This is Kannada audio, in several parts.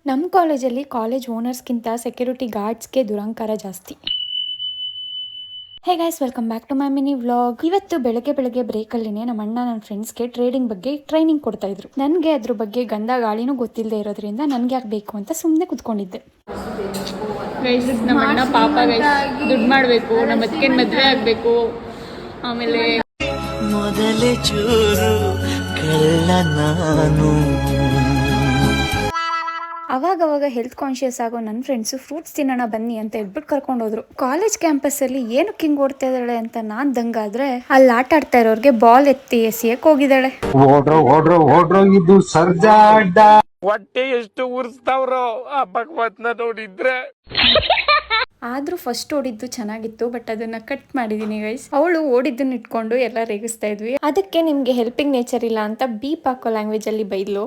ನಮ್ಮ ಕಾಲೇಜಲ್ಲಿ ಕಾಲೇಜ್ ಓನರ್ಸ್ಗಿಂತ ಸೆಕ್ಯೂರಿಟಿ ಗಾರ್ಡ್ಸ್ಗೆ ದುರಂಕಾರ ಜಾಸ್ತಿ. Hey guys, welcome back to my mini vlog. ಇವತ್ತು ಬೆಳಗ್ಗೆ ಬ್ರೇಕಲ್ಲಿನೇ ನಮ್ಮ ಅಣ್ಣ ನನ್ನ ಫ್ರೆಂಡ್ಸ್ಗೆ ಟ್ರೇಡಿಂಗ್ ಬಗ್ಗೆ ಟ್ರೈನಿಂಗ್ ಕೊಡ್ತಾ ಇದ್ರು. ನನಗೆ ಅದ್ರ ಬಗ್ಗೆ ಗಂಧ ಗಾಳಿನೂ ಗೊತ್ತಿಲ್ಲದೆ ಇರೋದ್ರಿಂದ ನನಗೆ ಯಾಕೆ ಬೇಕು ಅಂತ ಸುಮ್ಮನೆ ಕುತ್ಕೊಂಡಿದ್ದೆ. ಗೈಸ್, ನಮ್ಮ ಅಣ್ಣ ಪಾಪ ಗೈಸ್ ದುಡ್ಡು ಮಾಡಬೇಕು, ನಮ್ಮ ಅತ್ತಿಗೆ ಮದುವೆ ಆಗಬೇಕು. ಆಮೇಲೆ ಮೊದಲೇ ಚೂರು ಕಳ್ಳ ನಾನು. ಅವಾಗವಾಗ ಹೆಲ್ತ್ ಕಾನ್ಶಿಯಸ್ ಆಗೋ ನನ್ನ ಫ್ರೆಂಡ್ಸು ಫ್ರೂಟ್ಸ್ ತಿನ್ನೋಣ ಬನ್ನಿ ಅಂತ ಹೇಳ್ಬಿಟ್ಟು ಕರ್ಕೊಂಡು ಹೋದ್ರು. ಕಾಲೇಜ್ ಕ್ಯಾಂಪಸ್ಸಲ್ಲಿ ಏನಕ್ಕೆ ಹಿಂಗೆ ಓಡ್ತಾ ಇದ್ದಾಳೆ ಅಂತ ನಾನು ದಂಗಾದ್ರೆ ಅಲ್ಲಿ ಆಟ ಆಡ್ತಾ ಇರೋರಿಗೆ ಬಾಲ್ ಎತ್ತಿ ಎಸಿಯಕ್ಕೆ ಹೋಗಿದ್ದಾಳೆ. ಓಡ್ರೋ ಇದು ಸರ್ಜಾಡ ಹೊಟ್ಟೆ ಎಷ್ಟು ಉರ್ಸ್ತಾವ್ರೋ ಆ ಭಗವತ್ನ ನೋಡಿದ್ರೆ. ಆದ್ರೂ ಫಸ್ಟ್ ಓಡಿದ್ದು ಚೆನ್ನಾಗಿತ್ತು, ಬಟ್ ಅದನ್ನ ಕಟ್ ಮಾಡಿದೀನಿ ಗೈಸ್. ಅವಳು ಓಡಿದ್ದನ್ನ ಇಟ್ಕೊಂಡು ಎಲ್ಲ ರೇಗಿಸ್ತಾ ಇದ್ವಿ. ಅದಕ್ಕೆ ನಿಮ್ಗೆ ಹೆಲ್ಪಿಂಗ್ ನೇಚರ್ ಇಲ್ಲ ಅಂತ ಬೀಪ್ ಹಾಕೋ ಲ್ಯಾಂಗ್ವೇಜ್ ಅಲ್ಲಿ ಬೈದ್ಲು.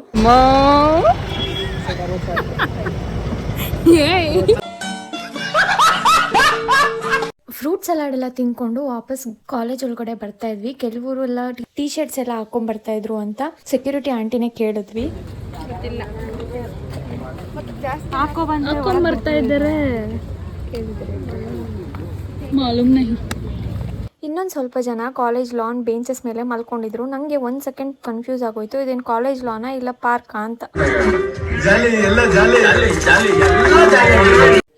ಫ್ರೂಟ್ ಸಲಾಡ್ ಎಲ್ಲ ತಿನ್ಕೊಂಡು ವಾಪಸ್ ಕಾಲೇಜ್ ಒಳಗಡೆ ಬರ್ತಾ ಇದ್ವಿ. ಕೆಲವರು ಎಲ್ಲ ಟೀ ಶರ್ಟ್ಸ್ ಎಲ್ಲ ಹಾಕೊಂಡ್ ಬರ್ತಾ ಇದ್ರು ಅಂತ ಸೆಕ್ಯೂರಿಟಿ ಆಂಟಿನೇ ಕೇಳಿದ್ವಿ. ಹಾಕೊಂಡ್ ಬರ್ತಾ ಇದ್ದಾರೆ. ಮಾಲೂಮ್ ನಹಿ. ಇನ್ನೊಂದು ಸ್ವಲ್ಪ ಜನ ಕಾಲೇಜ್ ಲಾನ್ ಬೆಂಚಸ್ ಮೇಲೆ ಮಲ್ಕೊಂಡಿದ್ರು. ನಂಗೆ 1 ಸೆಕೆಂಡ್ ಕನ್ಫ್ಯೂಸ್ ಆಗೋಯ್ತು, ಇದೇನು ಕಾಲೇಜ್ ಲಾನ ಇಲ್ಲ ಪಾರ್ಕಾ ಅಂತ.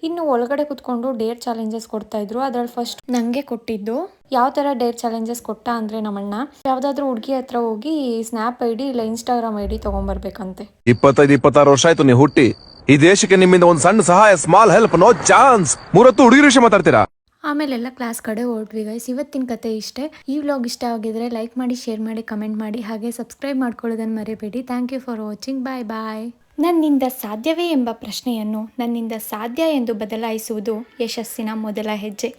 ಇನ್ನು ಒಳಗಡೆ ಕುತ್ಕೊಂಡು ಡೇರ್ ಚಾಲೆಂಜಸ್ ಕೊಡ್ತಾ ಇದ್ರು. ಅದ್ರಲ್ಲಿ ಫಸ್ಟ್ ನಂಗೆ ಕೊಟ್ಟಿದ್ದು. ಯಾವ ತರ ಡೇರ್ ಚಾಲೆಂಜಸ್ ಕೊಟ್ಟ ಅಂದ್ರೆ ನಮ್ಮಣ್ಣ ಯಾವ್ದಾದ್ರು ಹುಡುಗಿ ಹತ್ರ ಹೋಗಿ ಸ್ನ್ಯಾಪ್ ಐಡಿ ಇಲ್ಲ ಇನ್ಸ್ಟಾಗ್ರಾಮ್ ಐಡಿ ತಗೊಂಡ್ಬರ್ಬೇಕಂತೆ. 25-26 ವರ್ಷ ಆಯ್ತು ನೀವು ಹುಟ್ಟಿ. ಈ ದೇಶಕ್ಕೆ ನಿಮ್ಮಿಂದ ಒಂದು ಸಣ್ಣ ಸಹಾಯ, ಸ್ಮಾಲ್ ಹೆಲ್ಪ್, ನೋ ಚಾನ್ಸ್. 30 ಹುಡುಗಿರ ವಿಷಯ ಮಾತಾಡ್ತೀರಾ. ಆಮೇಲೆಲ್ಲ ಕ್ಲಾಸ್ ಕಡೆ ಹೊರಟ್ವಿ ಗೈಸ್. ಇವತ್ತಿನ ಕತೆ ಇಷ್ಟೇ. ಈ ವ್ಲಾಗ್ ಇಷ್ಟ ಆಗಿದ್ರೆ ಲೈಕ್ ಮಾಡಿ, ಶೇರ್ ಮಾಡಿ, ಕಮೆಂಟ್ ಮಾಡಿ, ಹಾಗೆ ಸಬ್ಸ್ಕ್ರೈಬ್ ಮಾಡ್ಕೊಳ್ಳೋದನ್ನು ಮರಿಬೇಡಿ. Thank you for watching. Bye bye. ನನ್ನಿಂದ ಸಾಧ್ಯವೇ ಎಂಬ ಪ್ರಶ್ನೆಯನ್ನು ನನ್ನಿಂದ ಸಾಧ್ಯ ಎಂದು ಬದಲಾಯಿಸುವುದು ಯಶಸ್ಸಿನ ಮೊದಲ ಹೆಜ್ಜೆ.